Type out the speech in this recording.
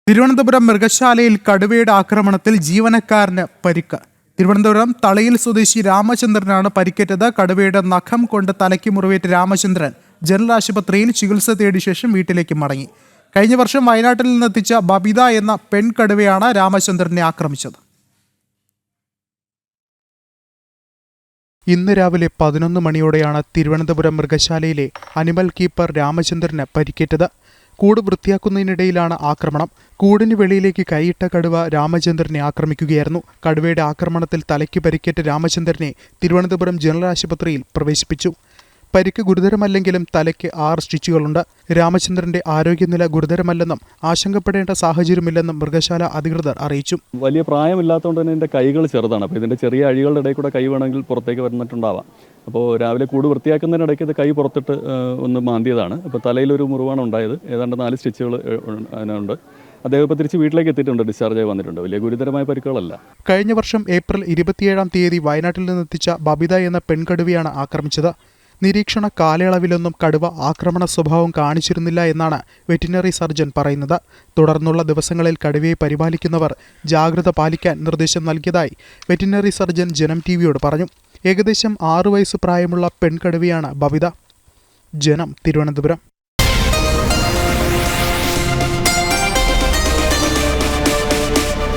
തിരുവനന്തപുരം മൃഗശാലയിൽ കടുവയുടെ ആക്രമണത്തിൽ ജീവനക്കാരന് പരിക്ക്. തിരുവനന്തപുരം തളയിൽ സ്വദേശി രാമചന്ദ്രനാണ് പരിക്കേറ്റത്. കടുവയുടെ നഖം കൊണ്ട് തലയ്ക്ക് മുറിവേറ്റ രാമചന്ദ്രൻ ജനറൽ ആശുപത്രിയിൽ ചികിത്സ തേടിയ ശേഷം വീട്ടിലേക്ക് മടങ്ങി. കഴിഞ്ഞ വർഷം വയനാട്ടിൽ നിന്നെത്തിച്ച ബബിത എന്ന പെൺകടുവയാണ് രാമചന്ദ്രനെ ആക്രമിച്ചത്. ഇന്ന് രാവിലെ 11 മണിയോടെയാണ് തിരുവനന്തപുരം മൃഗശാലയിലെ അനിമൽ കീപ്പർ രാമചന്ദ്രന് പരിക്കേറ്റത്. കൂട് വൃത്തിയാക്കുന്നതിനിടയിലാണ് ആക്രമണം. കൂടിന് വെളിയിലേക്ക് കൈയിട്ട കടുവ രാമചന്ദ്രനെ ആക്രമിക്കുകയായിരുന്നു. കടുവയുടെ ആക്രമണത്തിൽ തലയ്ക്ക് പരിക്കേറ്റ രാമചന്ദ്രനെ തിരുവനന്തപുരം ജനറൽ ആശുപത്രിയിൽ പ്രവേശിപ്പിച്ചു. പരിക്ക് ഗുരുതരമല്ലെങ്കിലും തലയ്ക്ക് 6 സ്റ്റിച്ചുകളുണ്ട്. രാമചന്ദ്രന്റെ ആരോഗ്യനില ഗുരുതരമല്ലെന്നും ആശങ്കപ്പെടേണ്ട സാഹചര്യമില്ലെന്നും മൃഗശാല അധികൃതർ അറിയിച്ചു. വലിയ പ്രായമില്ലാത്തതുകൊണ്ട് തന്നെ എൻ്റെ കൈകൾ ചെറുതാണ്. അപ്പോൾ ഇതിൻ്റെ ചെറിയ അഴികളുടെ ഇടയിൽ കൂടെ കൈ വേണമെങ്കിൽ പുറത്തേക്ക് വന്നിട്ടുണ്ടാവാം. അപ്പോൾ രാവിലെ കൂട് വൃത്തിയാക്കുന്നതിനിടയ്ക്ക് ഇത് കൈ പുറത്തിട്ട് ഒന്ന് മാന്തിയതാണ്. അപ്പോൾ തലയിലൊരു മുറിവാണ് ഉണ്ടായത്. ഏതാണ്ട് 4 സ്റ്റിച്ചുകൾ അതിനുണ്ട്. അദ്ദേഹം ഇപ്പോൾ തിരിച്ച് വീട്ടിലേക്ക് എത്തിയിട്ടുണ്ട്. ഡിസ്ചാർജായി വന്നിട്ടുണ്ട്. വലിയ ഗുരുതരമായ പരിക്കുകളല്ല. കഴിഞ്ഞ വർഷം ഏപ്രിൽ 27-ാം തീയതി വയനാട്ടിൽ നിന്നെത്തിച്ച ബബിത എന്ന പെൺകടുവയാണ് ആക്രമിച്ചത്. നിരീക്ഷണ കാലയളവിലൊന്നും കടുവ ആക്രമണ സ്വഭാവം കാണിച്ചിരുന്നില്ല എന്നാണ് വെറ്റിനറി സർജൻ പറയുന്നത്. തുടർന്നുള്ള ദിവസങ്ങളിൽ കടുവയെ പരിപാലിക്കുന്നവർ ജാഗ്രത പാലിക്കാൻ നിർദ്ദേശം നൽകിയതായി വെറ്റിനറി സർജൻ ജനം ടിവിയോട് പറഞ്ഞു. ഏകദേശം 6 വയസ്സ് പ്രായമുള്ള പെൺകടുവയാണ് ബബിത. ജനം, തിരുവനന്തപുരം.